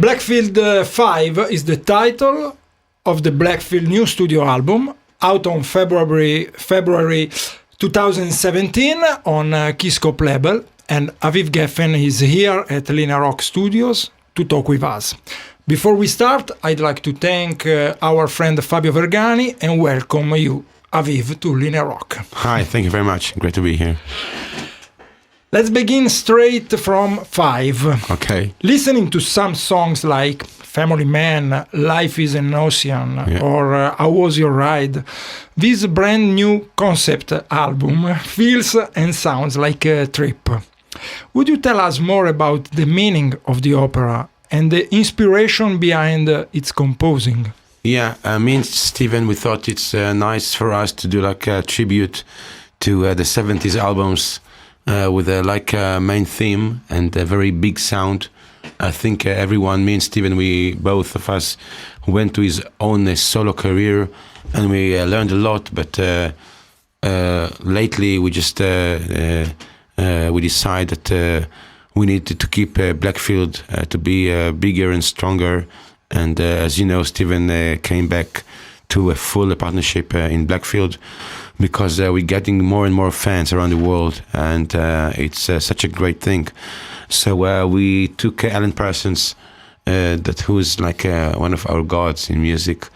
Blackfield 5 is the title of the Blackfield new studio album, out on February 2017 on Keyscope label, and Aviv Geffen is here at Linea Rock Studios to talk with us. Before we start, I'd like to thank our friend Fabio Vergani and welcome you, Aviv, to Linea Rock. Hi, thank you very much. Great to be here. Let's begin straight from 5. Okay. Listening to some songs like Family Man, Life is an Ocean, or How Was Your Ride, this brand new concept album feels and sounds like a trip. Would you tell us more about the meaning of the opera and the inspiration behind its composing? Yeah, me and Steven, we thought it's nice for us to do like a tribute to the 70s albums with a main theme and a very big sound. I think everyone, me and Steven, we both of us went to his own solo career and we learned a lot, but lately we just we decided that we needed to keep Blackfield to be bigger and stronger. And as you know, Steven came back to a full partnership in Blackfield because we're getting more and more fans around the world, and it's such a great thing. So we took Alan Parsons, who is like one of our gods in music,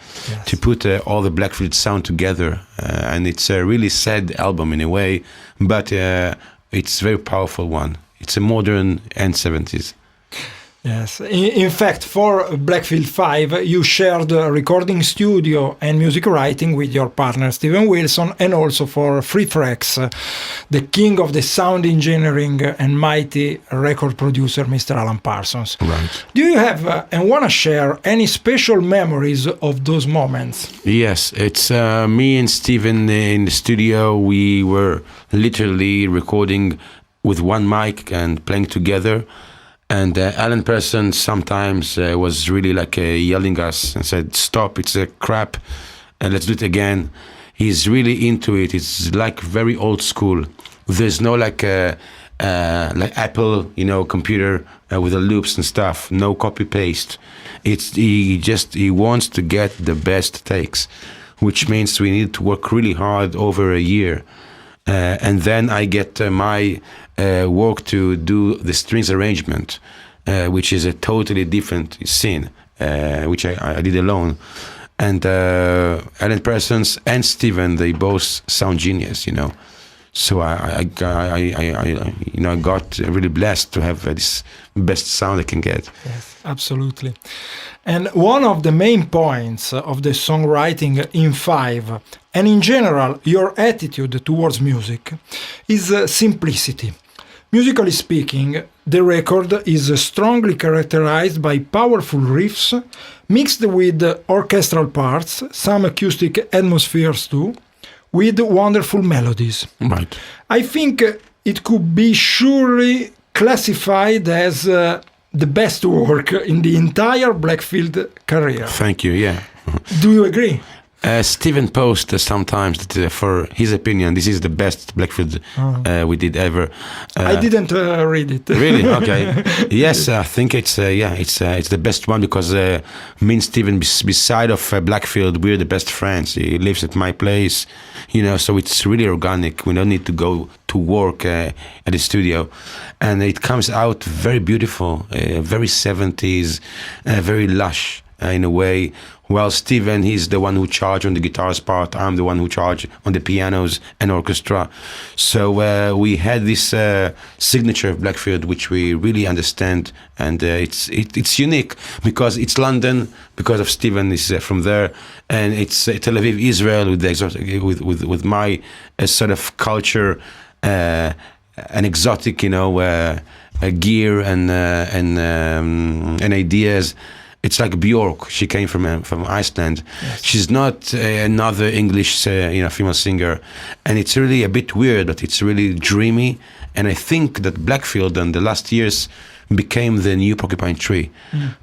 to put all the Blackfield sound together, and it's a really sad album in a way, but it's a very powerful one. It's a modern and 70s. Yes, in fact, for Blackfield 5, you shared a recording studio and music writing with your partner Steven Wilson, and also for Free Tracks, the king of the sound engineering and mighty record producer, Mr. Alan Parsons. Right. Do you have and want to share any special memories of those moments? Yes, it's me and Steven in the studio. We were literally recording with one mic and playing together. And Alan Parsons sometimes was really like yelling us and said, "Stop! It's a crap, and let's do it again." He's really into it. It's like very old school. There's no like Apple, computer with the loops and stuff. No copy paste. He wants to get the best takes, which means we need to work really hard over a year. And then I get my work to do the strings arrangement, which is a totally different scene, which I did alone. And Alan Parsons and Steven, they both sound genius, So I got really blessed to have this best sound I can get. Yes, absolutely. And one of the main points of the songwriting in 5, and in general your attitude towards music, is simplicity. Musically speaking, the record is strongly characterized by powerful riffs, mixed with orchestral parts, some acoustic atmospheres too, with wonderful melodies. Right. I think it could be surely classified as the best work in the entire Blackfield career. Thank you, yeah. Do you agree? Steven posts sometimes that for his opinion, this is the best Blackfield we did ever. I didn't read it. Really? Okay. Yes, I think it's the best one because me and Steven, beside of Blackfield, we're the best friends. He lives at my place, so it's really organic. We don't need to go to work at the studio, and it comes out very beautiful, very 70s, very lush in a way. Well, Steven, he's the one who charged on the guitars part. I'm the one who charged on the pianos and orchestra. So we had this signature of Blackfield, which we really understand, and it's unique because it's London, because of Steven is from there, and it's Tel Aviv, Israel, with the with my sort of culture, an exotic, gear and ideas. It's like Björk. She came from Iceland. Yes. She's not another English, female singer, and it's really a bit weird, but it's really dreamy. And I think that Blackfield in the last years became the new Porcupine Tree,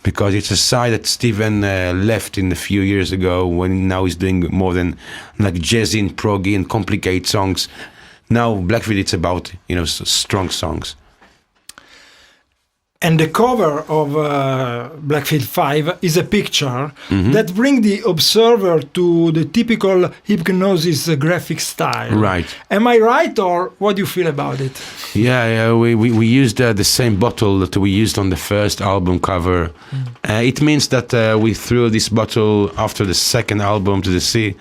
because it's a side that Steven left in a few years ago, when now he's doing more than like jazzy and proggy and complicated songs. Now Blackfield, it's about strong songs. And the cover of Blackfield 5 is a picture that brings the observer to the typical hypnosis graphic style. Right. Am I right, or what do you feel about it? Yeah, we used the same bottle that we used on the first album cover. It means that we threw this bottle after the second album to the sea,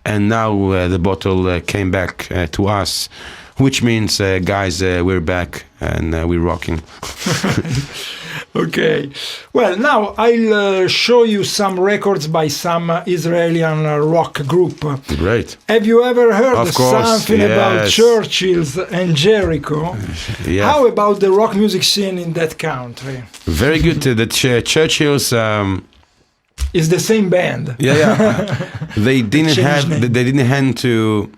and now the bottle came back to us, which means, guys, we're back and we're rocking. Okay. Well, now I'll show you some records by some Israeli rock group. Great. Have you ever heard Of course, something about yes. Churchills and Jericho? Yeah. How about the rock music scene in that country? Very good. The Churchills. It's the same band. Yeah. They didn't changed name. They didn't have to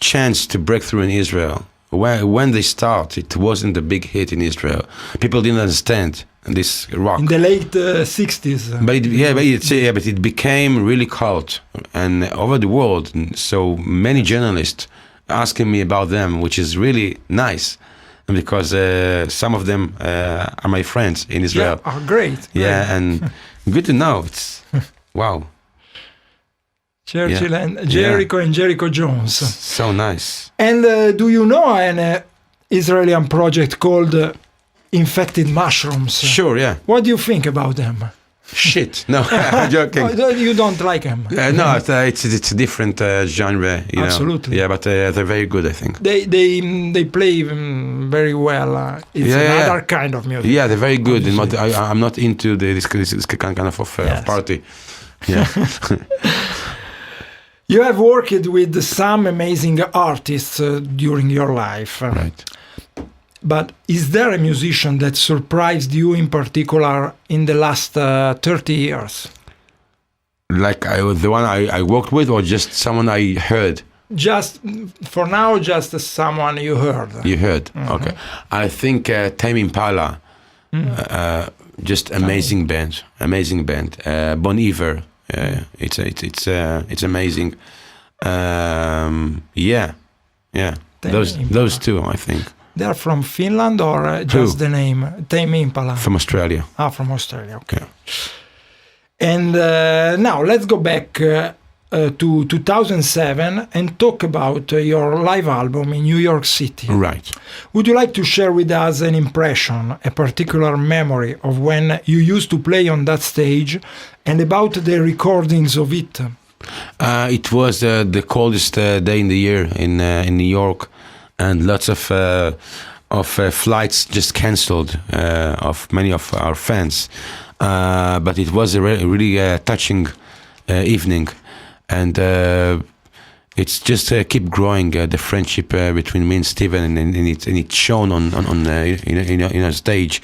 chance to break through in Israel. When they started, it wasn't a big hit in Israel. People didn't understand this rock. In the late 60s. But it became really cult, and over the world. So many journalists asking me about them, which is really nice, because some of them are my friends in Israel. Yeah, great. Yeah, and good to know. It's wow. Churchill and Jericho and Jericho Jones. So nice. And do you know an Israeli project called Infected Mushrooms? Sure, yeah. What do you think about them? Shit. No, I'm joking. Oh, you don't like them? No, it's a different genre. You Absolutely. know? Yeah, but they're very good, I think. They play very well. It's another kind of music. Yeah, they're very good. I'm not into this kind of party. Yeah. You have worked with some amazing artists during your life. Right. But is there a musician that surprised you in particular in the last 30 years? Like the one I worked with, or just someone I heard? Just for now, just someone you heard. You heard, okay. I think Tame Impala, just amazing band. Bon Iver, it's amazing. Those two, I think. They're from Finland, or just the name Tame Impala? From Australia. From Australia. Okay. Yeah. And now let's go back to 2007 and talk about your live album in New York City. Right. Would you like to share with us an impression, a particular memory of when you used to play on that stage, and about the recordings of it? It was the coldest day in the year in New York, and lots of flights just cancelled of many of our fans. But it was a really touching evening, and it's just keep growing the friendship between me and Steven, and it's shown on stage.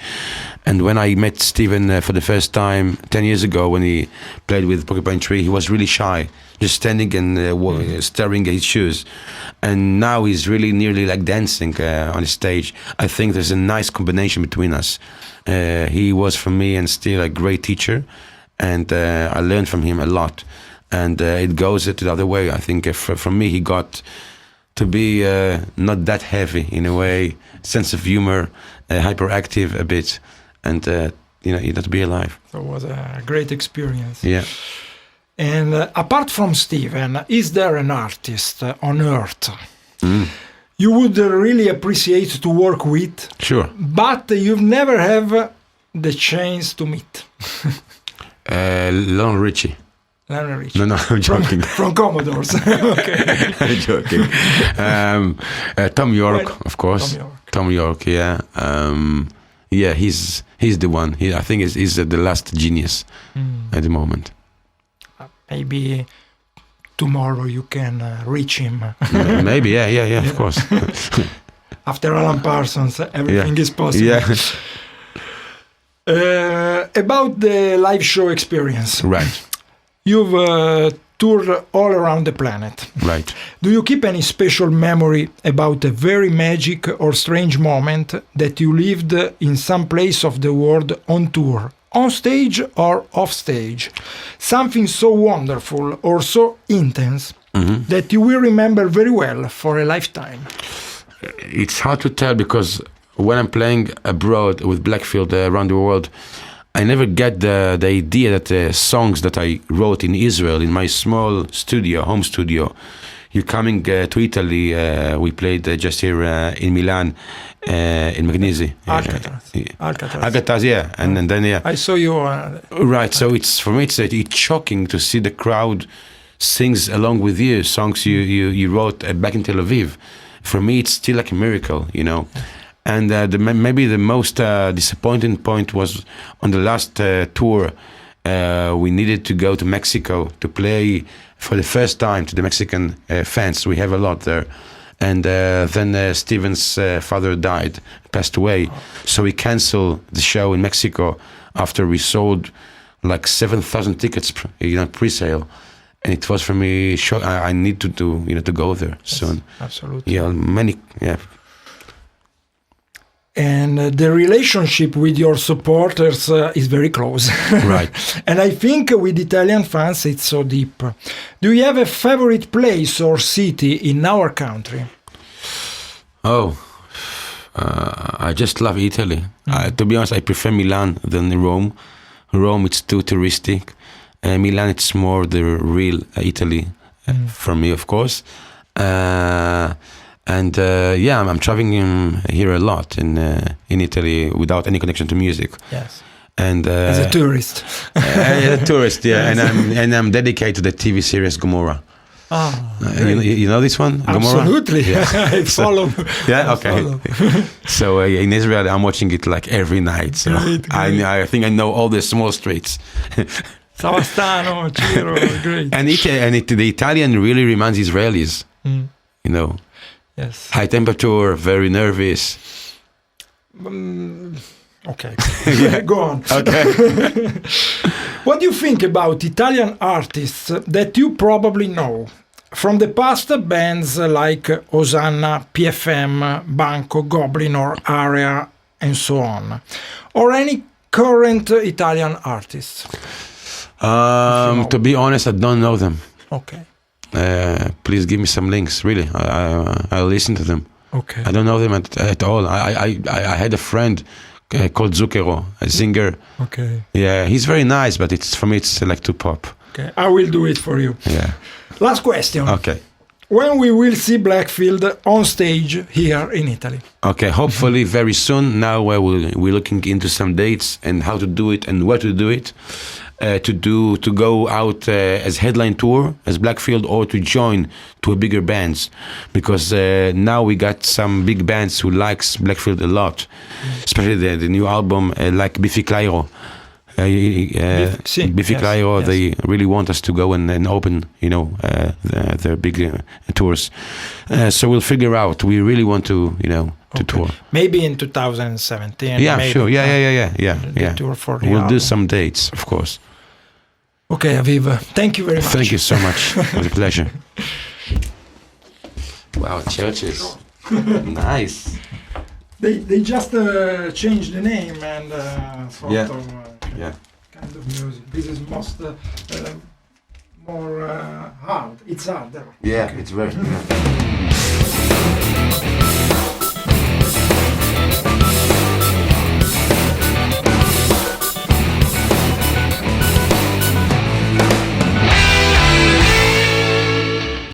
And when I met Steven for the first time 10 years ago, when he played with Porcupine Tree, he was really shy, just standing and staring at his shoes. And now he's really nearly like dancing on the stage. I think there's a nice combination between us. He was for me and still a great teacher, and I learned from him a lot. And it goes the other way. I think from me he got to be not that heavy in a way, sense of humor, hyperactive a bit, and to be alive. So it was a great experience. Yeah. And apart from Steven, is there an artist on earth you would really appreciate to work with? Sure. But you've never have the chance to meet? Lon Richie. Lionel Richie. No, I'm joking. From Commodores. Okay. I'm joking. Thom Yorke, of course. Thom Yorke, yeah. He's the one. I think he's the last genius at the moment. Maybe tomorrow you can reach him. Maybe, yeah, of course. After Alan Parsons, everything is possible. Yeah. About the live show experience. Right. You've toured all around the planet. Right. Do you keep any special memory about a very magic or strange moment that you lived in some place of the world on tour, on stage or off stage? Something so wonderful or so intense that you will remember very well for a lifetime. It's hard to tell because when I'm playing abroad with Blackfield around the world, I never get the idea that the songs that I wrote in Israel, in my small studio, home studio, you're coming to Italy. We played just here in Milan, in Magnesi. Alcatraz, yeah. And then, yeah. I saw you. Right, so it's for me, it's shocking to see the crowd sings along with you, songs you wrote back in Tel Aviv. For me, it's still like a miracle, you know. And maybe the most disappointing point was on the last tour. We needed to go to Mexico to play for the first time to the Mexican fans. We have a lot there. And then Steven's father died, passed away. So we canceled the show in Mexico after we sold like 7,000 tickets, pre-sale. And it was for me shock. I need to go there soon. Absolutely. Yeah. And the relationship with your supporters is very close. Right. And I think with Italian fans it's so deep. Do you have a favorite place or city in our country? Oh, I just love Italy. To be honest, I prefer Milan than Rome. Rome, it's too touristic. Milan, it's more the real Italy for me, of course. And I'm traveling here a lot in Italy without any connection to music. Yes. And as a tourist. As a tourist, yeah. And I'm dedicated to the TV series Gomorrah. You know this one? Gomorrah? Absolutely. Yeah. I follow. Yeah. Okay. So in Israel, I'm watching it like every night. So Great. I think I know all the small streets. Savastano, Ciro, great. And the Italian really reminds Israelis. You know. Yes. High temperature, very nervous. Okay. Go on. Okay. What do you think about Italian artists that you probably know? From the past, bands like Osanna, PFM, Banco, Goblin or Aria, and so on. Or any current Italian artists? To be honest, I don't know them. Okay. Please give me some links. Really, I'll listen to them. Okay. I don't know them at all. I had a friend called Zucchero, a singer. Okay. Yeah, he's very nice, but for me it's like too pop. Okay, I will do it for you. Yeah. Last question. Okay. When we will see Blackfield on stage here in Italy? Okay, hopefully very soon. Now we're looking into some dates and how to do it and where to do it. To go out as headline tour as Blackfield or to join to a bigger bands, because now we got some big bands who likes Blackfield a lot, especially the new album like Biffy Clyro. Biffy Clyro, yes. They really want us to go and open, their big tours. So we'll figure out. We really want to, to tour. Maybe in 2017. Yeah, maybe, sure. Yeah. Tour for the we'll album. do some dates, of course. Okay, Aviv. Thank you very much. Thank you so much. It was a pleasure. Wow, churches. Nice. They just changed the name and sort of kind of music. This is more hard. It's harder. Yeah, okay. It's very. Yeah.